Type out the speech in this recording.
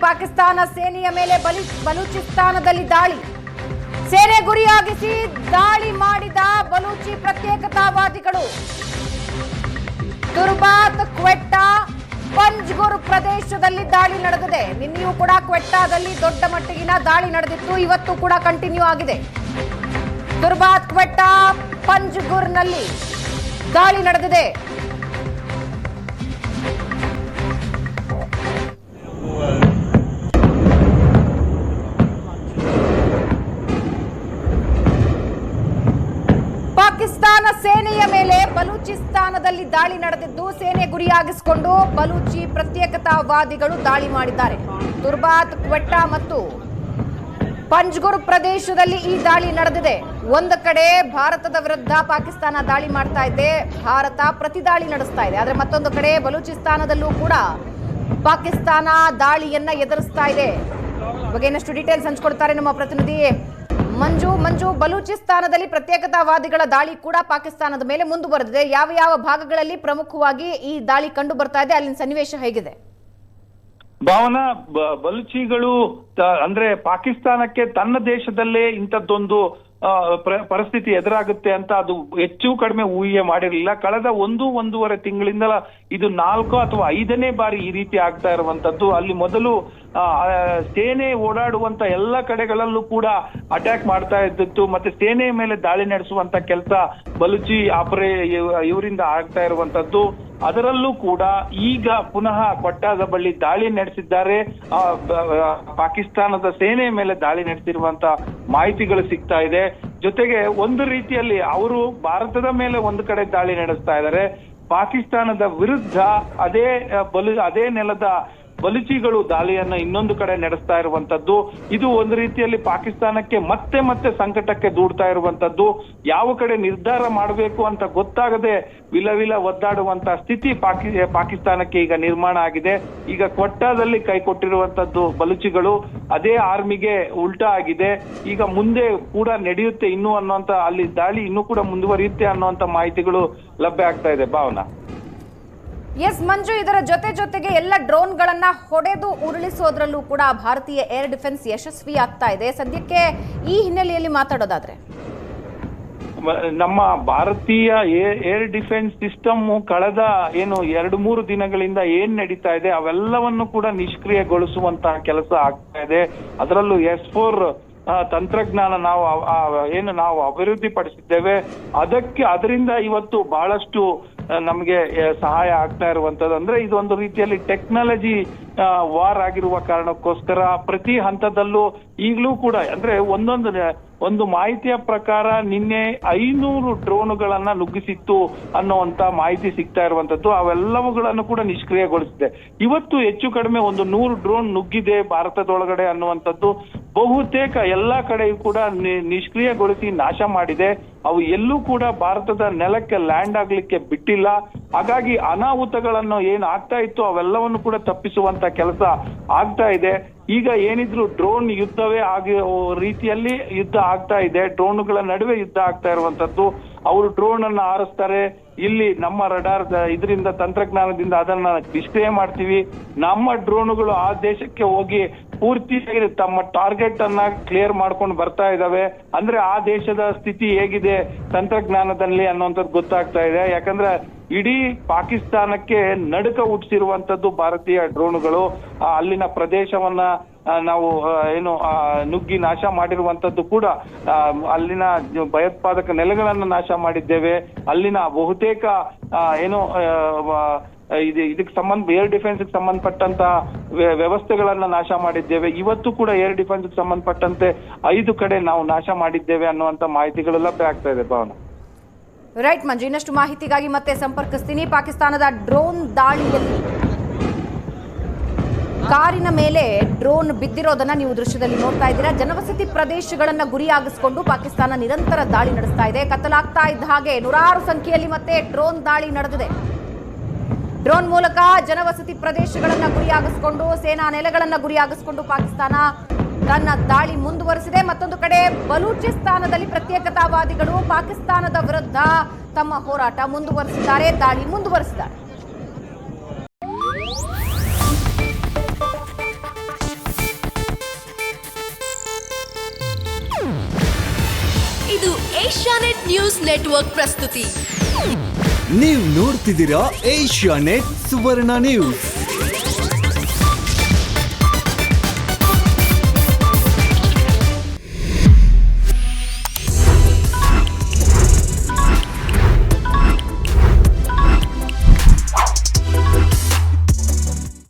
ಪಾಕಿಸ್ತಾನ ಸೇನೆಯ ಮೇಲೆ ಬಲೂಚಿಸ್ತಾನದಲ್ಲಿ ದಾಳಿ. ಸೇನೆ ಗುರಿಯಾಗಿಸಿ ದಾಳಿ ಮಾಡಿದ ಬಲೂಚಿ ಪ್ರತ್ಯೇಕತಾವಾದಿಗಳು. ತುರ್ಬಾತ್, ಕ್ವೆಟ್ಟಾ, ಪಂಜ್ಗುರ್ ಪ್ರದೇಶದಲ್ಲಿ ದಾಳಿ ನಡೆದಿದೆ. ನಿನ್ನೆಯೂ ಕೂಡ ಕ್ವೆಟ್ಟಾದಲ್ಲಿ ದೊಡ್ಡ ಮಟ್ಟಿಗಿನ ದಾಳಿ ನಡೆದಿತ್ತು. ಇವತ್ತು ಕೂಡ ಕಂಟಿನ್ಯೂ ಆಗಿದೆ. ತುರ್ಬಾತ್, ಕ್ವೆಟ್ಟಾ, ಪಂಜ್ಗುರ್ನಲ್ಲಿ ದಾಳಿ ನಡೆದಿದೆ. ಪಾಕಿಸ್ತಾನ ಸೇನೆಯ ಮೇಲೆ ಬಲೂಚಿಸ್ತಾನದಲ್ಲಿ ದಾಳಿ ನಡೆದಿದ್ದು, ಸೇನೆ ಗುರಿಯಾಗಿಸಿಕೊಂಡು ಬಲೂಚಿ ಪ್ರತ್ಯೇಕತಾವಾದಿಗಳು ದಾಳಿ ಮಾಡಿದ್ದಾರೆ. ತುರ್ಬಾತ್, ಕ್ವೆಟ್ಟಾ ಮತ್ತು ಪಂಜ್ಗುರ್ ಪ್ರದೇಶದಲ್ಲಿ ಈ ದಾಳಿ ನಡೆದಿದೆ. ಒಂದು ಕಡೆ ಭಾರತದ ವಿರುದ್ಧ ಪಾಕಿಸ್ತಾನ ದಾಳಿ ಮಾಡ್ತಾ ಇದೆ, ಭಾರತ ಪ್ರತಿದಾಳಿ ನಡೆಸ್ತಾ ಇದೆ. ಆದರೆ ಮತ್ತೊಂದು ಕಡೆ ಬಲೂಚಿಸ್ತಾನದಲ್ಲೂ ಕೂಡ ಪಾಕಿಸ್ತಾನ ದಾಳಿಯನ್ನ ಎದುರಿಸ್ತಾ ಇದೆ. ಬಗ್ಗೆ ಇನ್ನಷ್ಟು ಡೀಟೇಲ್ಸ್ ಹಂಚಿಕೊಡ್ತಾರೆ ನಮ್ಮ ಪ್ರತಿನಿಧಿ ಮಂಜು. ಬಲೂಚಿಸ್ತಾನದಲ್ಲಿ ಪ್ರತ್ಯೇಕತಾವಾದಿಗಳ ದಾಳಿ ಕೂಡ ಪಾಕಿಸ್ತಾನದ ಮೇಲೆ ಮುಂದುವರೆದಿದೆ. ಯಾವ ಯಾವ ಭಾಗಗಳಲ್ಲಿ ಪ್ರಮುಖವಾಗಿ ಈ ದಾಳಿ ಕಂಡು ಬರ್ತಾ ಇದೆ, ಅಲ್ಲಿನ ಸನ್ನಿವೇಶ ಹೇಗಿದೆ? ಭಾವನಾ, ಬಲೂಚಿಗಳು ಅಂದ್ರೆ ಪಾಕಿಸ್ತಾನಕ್ಕೆ ತನ್ನ ದೇಶದಲ್ಲೇ ಇಂಥದ್ದೊಂದು ಪರಿಸ್ಥಿತಿ ಎದುರಾಗುತ್ತೆ ಅಂತ ಅದು ಹೆಚ್ಚು ಕಡಿಮೆ ಊಹೆ ಮಾಡಿರಲಿಲ್ಲ. ಕಳೆದ ಒಂದೂವರೆ ತಿಂಗಳಿಂದ ಇದು 4 ಅಥವಾ 5ನೇ ಬಾರಿ ಈ ರೀತಿ ಆಗ್ತಾ ಇರುವಂತದ್ದು. ಅಲ್ಲಿ ಮೊದಲು ಸೇನೆ ಓಡಾಡುವಂತ ಎಲ್ಲ ಕಡೆಗಳಲ್ಲೂ ಕೂಡ ಅಟ್ಯಾಕ್ ಮಾಡ್ತಾ ಇದ್ದಿತ್ತು, ಮತ್ತೆ ಸೇನೆ ಮೇಲೆ ದಾಳಿ ನಡೆಸುವಂತ ಕೆಲಸ ಬಲೂಚಿ ಇವರಿಂದ ಆಗ್ತಾ ಇರುವಂತದ್ದು. ಅದರಲ್ಲೂ ಕೂಡ ಈಗ ಪುನಃ ಕ್ವೆಟ್ಟಾದ ಬಳಿ ದಾಳಿ ನಡೆಸಿದ್ದಾರೆ. ಪಾಕಿಸ್ತಾನದ ಸೇನೆ ಮೇಲೆ ದಾಳಿ ನಡೆಸಿರುವಂತ ಮಾಹಿತಿಗಳು ಸಿಗ್ತಾ ಇದೆ. ಜೊತೆಗೆ ಒಂದು ರೀತಿಯಲ್ಲಿ ಅವರು ಭಾರತದ ಮೇಲೆ ಒಂದು ಕಡೆ ದಾಳಿ ನಡೆಸ್ತಾ ಇದ್ದಾರೆ, ಪಾಕಿಸ್ತಾನದ ವಿರುದ್ಧ ಅದೇ ನೆಲದ ಬಲೂಚಿಗಳು ದಾಳಿಯನ್ನ ಇನ್ನೊಂದು ಕಡೆ ನಡೆಸ್ತಾ ಇರುವಂತದ್ದು. ಇದು ಒಂದು ರೀತಿಯಲ್ಲಿ ಪಾಕಿಸ್ತಾನಕ್ಕೆ ಮತ್ತೆ ಸಂಕಟಕ್ಕೆ ದೂಡ್ತಾ ಇರುವಂತದ್ದು. ಯಾವ ಕಡೆ ನಿರ್ಧಾರ ಮಾಡಬೇಕು ಅಂತ ಗೊತ್ತಾಗದೆ ವಿಲ ಒದ್ದಾಡುವಂತ ಸ್ಥಿತಿ ಪಾಕಿಸ್ತಾನಕ್ಕೆ ಈಗ ನಿರ್ಮಾಣ ಆಗಿದೆ. ಈಗ ಕ್ವೆಟ್ಟಾದಲ್ಲಿ ಕೈ ಕೊಟ್ಟಿರುವಂತದ್ದು ಬಲೂಚಿಗಳು ಅದೇ ಆರ್ಮಿಗೆ ಉಲ್ಟಾ ಆಗಿದೆ. ಈಗ ಮುಂದೆ ಕೂಡ ನಡೆಯುತ್ತೆ ಇನ್ನೂ ಅನ್ನುವಂತ, ಅಲ್ಲಿ ದಾಳಿ ಇನ್ನೂ ಕೂಡ ಮುಂದುವರಿಯುತ್ತೆ ಅನ್ನುವಂತ ಮಾಹಿತಿಗಳು ಲಭ್ಯ ಆಗ್ತಾ ಇದೆ. ಭಾವನಾ. ಎಸ್ ಮಂಜು, ಇದರ ಜೊತೆಗೆ ಎಲ್ಲ ಡ್ರೋನ್ಗಳನ್ನ ಹೊಡೆದು ಉರುಳಿಸೋದ್ರಲ್ಲೂ ಕೂಡ ಭಾರತೀಯ ಏರ್ ಡಿಫೆನ್ಸ್ ಯಶಸ್ವಿ ಆಗ್ತಾ ಇದೆ. ಸದ್ಯಕ್ಕೆ ಈ ಹಿನ್ನೆಲೆಯಲ್ಲಿ ಮಾತಾಡೋದಾದ್ರೆ, ನಮ್ಮ ಭಾರತೀಯ ಏರ್ ಡಿಫೆನ್ಸ್ ಸಿಸ್ಟಮ್ ಕಳೆದ 2-3 ದಿನಗಳಿಂದ ಏನ್ ನಡೀತಾ ಇದೆ ಅವೆಲ್ಲವನ್ನು ಕೂಡ ನಿಷ್ಕ್ರಿಯಗೊಳಿಸುವಂತಹ ಕೆಲಸ ಆಗ್ತಾ ಇದೆ. ಅದರಲ್ಲೂ S-4 ತಂತ್ರಜ್ಞಾನ ನಾವು ಅಭಿವೃದ್ಧಿ ಪಡಿಸಿದ್ದೇವೆ. ಅದರಿಂದ ಇವತ್ತು ಬಹಳಷ್ಟು ನಮಗೆ ಸಹಾಯ ಆಗ್ತಾ ಇರುವಂತದ್ದು. ಅಂದ್ರೆ ಇದೊಂದು ರೀತಿಯಲ್ಲಿ ಟೆಕ್ನಾಲಜಿ ವಾರ್ ಆಗಿರುವ ಕಾರಣಕ್ಕೋಸ್ಕರ ಪ್ರತಿ ಹಂತದಲ್ಲೂ ಈಗಲೂ ಕೂಡ ಅಂದ್ರೆ ಒಂದು ಮಾಹಿತಿಯ ಪ್ರಕಾರ ನಿನ್ನೆ 500 ಡ್ರೋನ್ಗಳನ್ನ ನುಗ್ಗಿಸಿತ್ತು ಅನ್ನುವಂತ ಮಾಹಿತಿ ಸಿಗ್ತಾ ಇರುವಂತದ್ದು. ಅವೆಲ್ಲವುಗಳನ್ನು ಕೂಡ ನಿಷ್ಕ್ರಿಯಗೊಳಿಸಿದೆ. ಇವತ್ತು ಹೆಚ್ಚು ಕಡಿಮೆ 100 ಡ್ರೋನ್ ನುಗ್ಗಿದೆ ಭಾರತದೊಳಗಡೆ ಅನ್ನುವಂಥದ್ದು. ಬಹುತೇಕ ಎಲ್ಲಾ ಕಡೆಯೂ ಕೂಡ ನಿಷ್ಕ್ರಿಯಗೊಳಿಸಿ ನಾಶ ಮಾಡಿದೆ. ಅವು ಎಲ್ಲೂ ಕೂಡ ಭಾರತದ ನೆಲಕ್ಕೆ ಲ್ಯಾಂಡ್ ಆಗ್ಲಿಕ್ಕೆ ಬಿಟ್ಟಿಲ್ಲ. ಹಾಗಾಗಿ ಅನಾಹುತಗಳನ್ನು ಏನ್ ಆಗ್ತಾ ಇತ್ತು ಅವೆಲ್ಲವನ್ನು ಕೂಡ ತಪ್ಪಿಸುವಂತ ಕೆಲಸ ಆಗ್ತಾ ಇದೆ. ಈಗ ಏನಿದ್ರು ಡ್ರೋನ್ ಯುದ್ಧವೇ ರೀತಿಯಲ್ಲಿ ಯುದ್ಧ ಆಗ್ತಾ ಇದೆ. ಡ್ರೋನ್ಗಳ ನಡುವೆ ಯುದ್ಧ ಆಗ್ತಾ ಇರುವಂತದ್ದು. ಅವರು ಡ್ರೋನ್ ಅನ್ನ ಹಾರಿಸ್ತಾರೆ, ಇಲ್ಲಿ ನಮ್ಮ ರಡಾರ್ ಇದರಿಂದ ತಂತ್ರಜ್ಞಾನದಿಂದ ಅದನ್ನ ನಿಷ್ಕ್ರಿಯ ಮಾಡ್ತೀವಿ. ನಮ್ಮ ಡ್ರೋನ್ಗಳು ಆ ದೇಶಕ್ಕೆ ಹೋಗಿ ಪೂರ್ತಿಯಾಗಿ ತಮ್ಮ ಟಾರ್ಗೆಟ್ ಅನ್ನ ಕ್ಲಿಯರ್ ಮಾಡ್ಕೊಂಡು ಬರ್ತಾ ಇದಾವೆ. ಅಂದ್ರೆ ಆ ದೇಶದ ಸ್ಥಿತಿ ಹೇಗಿದೆ ತಂತ್ರಜ್ಞಾನದಲ್ಲಿ ಅನ್ನುವಂಥದ್ದು ಗೊತ್ತಾಗ್ತಾ ಇದೆ. ಯಾಕಂದ್ರೆ ಇಡೀ ಪಾಕಿಸ್ತಾನಕ್ಕೆ ನಡುಕ ಹುಟ್ಟಿಸಿರುವಂತದ್ದು ಭಾರತೀಯ ಡ್ರೋನ್ಗಳು. ಅಲ್ಲಿನ ಪ್ರದೇಶವನ್ನ ನಾವು ನುಗ್ಗಿ ನಾಶ ಮಾಡಿರುವಂತದ್ದು ಕೂಡ, ಅಲ್ಲಿನ ಭಯೋತ್ಪಾದಕ ನೆಲೆಗಳನ್ನ ನಾಶ ಮಾಡಿದ್ದೇವೆ. ಅಲ್ಲಿನ ಬಹುತೇಕ ಇದಕ್ಕೆ ಏರ್ ಡಿಫೆನ್ಸ್ ಸಂಬಂಧಪಟ್ಟಂತ ವ್ಯವಸ್ಥೆಗಳನ್ನ ನಾಶ ಮಾಡಿದ್ದೇವೆ. ಇವತ್ತು ಕೂಡ ಏರ್ ಡಿಫೆನ್ಸ್ ಸಂಬಂಧಪಟ್ಟಂತೆ 5 ಕಡೆ ನಾವು ನಾಶ ಮಾಡಿದ್ದೇವೆ ಅನ್ನುವಂತ ಮಾಹಿತಿಗಳು ಲಭ್ಯ ಆಗ್ತಾ ಇದೆ. ಭಾವನಾ. ರೈಟ್ ಮಂಜು, ಇನ್ನಷ್ಟು ಮಾಹಿತಿಗಾಗಿ ಮತ್ತೆ ಸಂಪರ್ಕಿಸ್ತೀನಿ. ಪಾಕಿಸ್ತಾನದ ಡ್ರೋನ್ ದಾಳಿಯಲ್ಲಿ ಕಾರಿನ ಮೇಲೆ ಡ್ರೋನ್ ಬಿದ್ದಿರೋದನ್ನ ನೀವು ದೃಶ್ಯದಲ್ಲಿ ನೋಡ್ತಾ ಇದ್ದೀರಾ. ಜನವಸತಿ ಪ್ರದೇಶಗಳನ್ನ ಗುರಿಯಾಗಿಸಿಕೊಂಡು ಪಾಕಿಸ್ತಾನ ನಿರಂತರ ದಾಳಿ ನಡೆಸ್ತಾ ಇದೆ. ಕತ್ತಲಾಗ್ತಾ ಇದ್ದ ಹಾಗೆ ನೂರಾರು ಸಂಖ್ಯೆಯಲ್ಲಿ ಮತ್ತೆ ಡ್ರೋನ್ ದಾಳಿ ನಡೆದಿದೆ. ಡ್ರೋನ್ ಮೂಲಕ ಜನವಸತಿ ಪ್ರದೇಶಗಳನ್ನ ಗುರಿಯಾಗಿಸಿಕೊಂಡು, ಸೇನಾ ನೆಲೆಗಳನ್ನ ಗುರಿಯಾಗಿಸಿಕೊಂಡು ಪಾಕಿಸ್ತಾನ ತನ್ನ ದಾಳಿ ಮುಂದುವರೆಸಿದೆ. ಮತ್ತೊಂದು ಕಡೆ ಬಲೂಚಿಸ್ತಾನದಲ್ಲಿ ಪ್ರತ್ಯೇಕತಾವಾದಿಗಳು ಪಾಕಿಸ್ತಾನದ ವಿರುದ್ಧ ತಮ್ಮ ಹೋರಾಟ ಮುಂದುವರೆಸಿದ್ದಾರೆ, ದಾಳಿ ಮುಂದುವರೆಸಿದ್ದಾರೆ. ಏಷ್ಯಾನೆಟ್ ನ್ಯೂಸ್ ನೆಟ್ವರ್ಕ್ ಪ್ರಸ್ತುತಿ. ನೀವು ನೋಡ್ತಿದ್ದೀರಾ ಏಷ್ಯಾನೆಟ್ ಸುವರ್ಣ ನ್ಯೂಸ್.